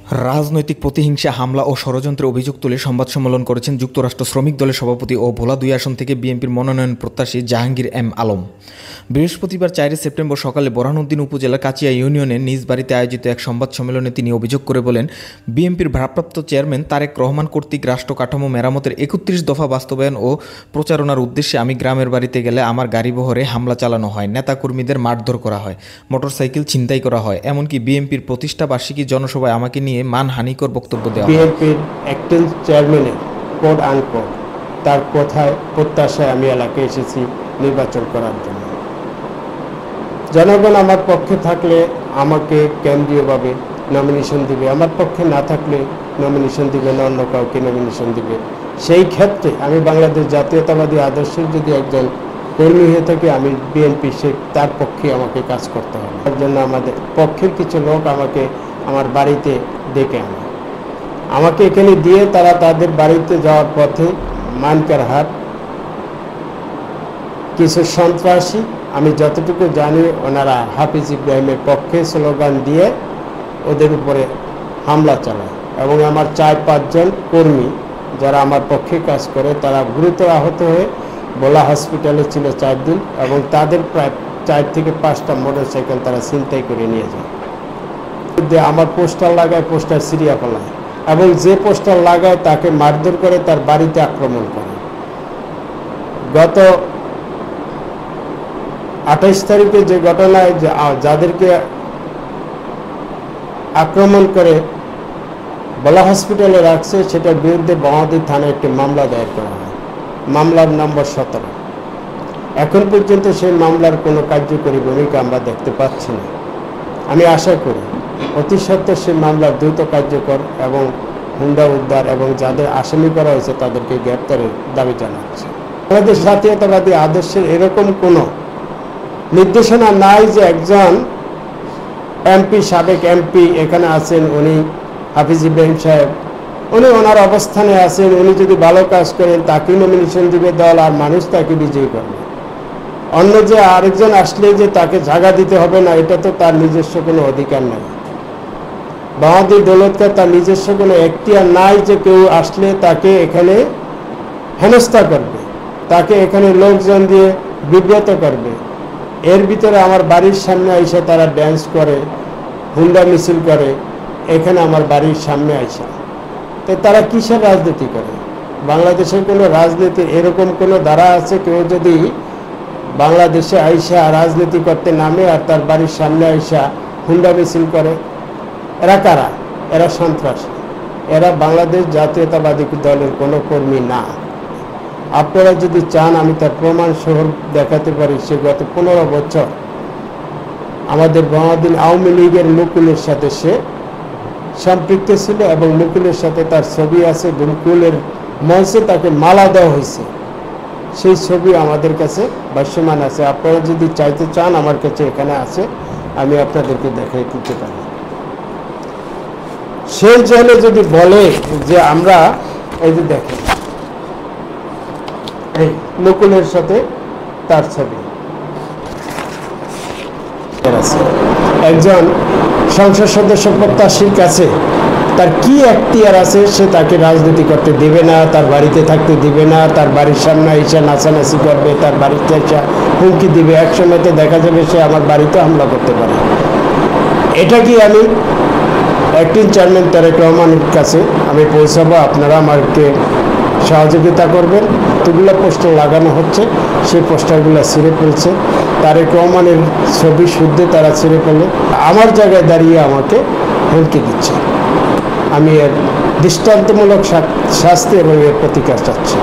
রাজনৈতিক প্রতিহিংসা, হামলা ও ষড়যন্ত্রের অভিযোগ তুলে সংবাদ সম্মেলন করেছেন যুক্তরাষ্ট্র শ্রমিক দলের সভাপতি ও ভোলা ২ আসন থেকে বিএনপির মনোনয়ন প্রত্যাশী জাহাঙ্গীর এম আলম। বৃহস্পতিবার ৪ সেপ্টেম্বর সকালে বোরহানউদ্দিন উপজেলার কাচিয়া ইউনিয়নের নিজ বাড়িতে আয়োজিত এক সংবাদ সম্মেলনে তিনি অভিযোগ করে বলেন, বিএনপির ভারপ্রাপ্ত চেয়ারম্যান তারেক রহমান কর্তৃক রাষ্ট্র কাঠামো মেরামতের ৩১ দফা বাস্তবায়ন ও প্রচারণার উদ্দেশ্যে আমি গ্রামের বাড়িতে গেলে আমার গাড়িবহরে হামলা চালানো হয়, নেতাকর্মীদের মারধর করা হয়, মোটরসাইকেল ছিনতাই করা হয়, এমনকি বিএনপির প্রতিষ্ঠা বার্ষিকী জনসভায় আমাকে নিয়ে মানহানিকর বক্তব্য দেওয়া হয়। বিএনপির অ্যাক্টিং চেয়ারম্যানের কোড আনকোড তার কথায় প্রত্যাশায় আমি এলাকায় এসেছি নির্বাচন করার জন্য। জনগণ আমার পক্ষে থাকলে আমাকে কেন্দ্রীয়ভাবে নমিনেশন দিবে, আমার পক্ষে না থাকলে নমিনেশন দিবে না, অন্য কাউকে নমিনেশন দিবে। সেই ক্ষেত্রে আমি বাংলাদেশ জাতীয়তাবাদী আদর্শের যদি একজন কর্মী হয়ে থাকি, আমি বিএনপি তার পক্ষে আমাকে কাজ করতে হবে। তার জন্য আমাদের পক্ষের কিছু লোক আমাকে আমার বাড়িতে ডেকে আনে, আমাকে এখানে দিয়ে তারা তাদের বাড়িতে যাওয়ার পথে মানকারহাট কিছু সন্ত্রাসী, আমি যতটুকু জানি ওনারা হাফিজ ইব্রাহিমের পক্ষে স্লোগান দিয়ে ওদের উপরে হামলা চালায় এবং আমার ৪-৫ জন কর্মী যারা আমার পক্ষে কাজ করে তারা গুরুতর আহত হয়ে ভোলা হসপিটালে ছিল ৪ দিন এবং তাদের প্রায় ৪ থেকে ৫টা মোটরসাইকেল তারা ছিনতাই করে নিয়ে যায়। আমার পোস্টার লাগায়, পোস্টার সিরিয়া ফেলায় এবং যে পোস্টার লাগায় তাকে মারধর করে, তার বাড়িতে আক্রমণ করে। গত ২৮ তারিখে যে ঘটনায় যাদেরকে আক্রমণ করে ভোলা হসপিটালে রাখছে, সেটার বিরুদ্ধে বাওয়াদি থানায় একটি মামলা দায়ের করা হয়, মামলার নম্বর ১৭। এখন পর্যন্ত সেই মামলার কোনো কার্যকরী ভূমিকা আমরা দেখতে পাচ্ছি না। আমি আশা করি অতি সত্বর সেই মামলা দ্রুত কার্যকর এবং হুন্ডা উদ্ধার এবং যাদের আসামি করা হয়েছে তাদেরকে গ্রেপ্তারের দাবি জানাচ্ছে। আমাদের জাতীয়তাবাদী আদর্শের এরকম কোনো নির্দেশনা নাই যে একজন এমপি, সাবেক এমপি এখানে আছেন, উনি হাফিজ ইব্রাহিম সাহেব, উনি ওনার অবস্থানে আছেন, উনি যদি ভালো কাজ করেন তাকে নমিনেশন দিবে দল আর মানুষ তাকে বিজয়ী করবে। অন্য যে আরেকজন আসলে যে তাকে জায়গা দিতে হবে না, এটা তো তার নিজস্ব কোনো অধিকার নাই। বাহাদুর দৌলতকে তার নিজস্ব কোনো এখতিয়ার নাই যে কেউ আসলে তাকে এখানে হেনস্থা করবে, তাকে এখানে লোকজন দিয়ে বিব্রত করবে। এর ভিতরে আমার বাড়ির সামনে আইসা তারা ড্যান্স করে, হুন্ডা মিছিল করে, এখানে আমার বাড়ির সামনে আইসা। তো তারা কিসের রাজনীতি করে? বাংলাদেশের কোনো রাজনীতি এরকম কোনো ধারা আছে কেউ যদি বাংলাদেশে আইসা রাজনীতি করতে নামে আর তার বাড়ির সামনে আইসা হুন্ডা মিছিল করে? এরা কারা? এরা সন্ত্রাসী, এরা বাংলাদেশ জাতীয়তাবাদী দলের কোনো কর্মী না। আপনারা যদি চান আমি তার প্রমাণ সহ দেখাতে পারি। সে গত 15 বছর আমাদের বাংলাদেশ আওয়ামী লীগের মুকুলের সাথে সে সম্পৃক্ত ছিল এবং মুকুলের সাথে তার ছবি আছে, মুকুলের মঞ্চে তাকে মালা দেওয়া হয়েছে, সেই ছবি আমাদের কাছে ভাষ্যমান আছে। আপনারা যদি চাইতে চান আমার কাছে এখানে আছে, আমি আপনাদেরকে দেখাই দিতে পারি। সেই জন্য যদি বলে যে আমরা এই যে দেখেন এই মুকুলের সাথে তার ছবি, একজন সংসদ সদস্য প্রত্যাশীর কাছে তার কি এখতিয়ার আছে? সে তাকে রাজনীতি করতে দিবে না, তার বাড়িতে থাকতে দিবে না, তার বাড়ির সামনে এসে নাচানাচি করবে, তার বাড়িতে এসে হুমকি দিবে। একসময় তো দেখা যাবে সে আমার বাড়িতে হামলা করতে পারে। এটা কি আমি অ্যাক্টিং চেয়ারম্যান তারেক রহমানের কাছে আমি পৌঁছাবো? আপনারা আমাকে সহযোগিতা করবেন। এতগুলো পোস্টার লাগানো হচ্ছে, সেই পোস্টারগুলো ছিঁড়ে ফেলছে, তারেক রহমানের ছবি শুদ্ধে তারা ছিঁড়ে ফেলে আমার জায়গায় দাঁড়িয়ে আমাকে হুমকি দিচ্ছে। আমি এর দৃষ্টান্তমূলক শাস্তি এবং এর প্রতিকার চাচ্ছি।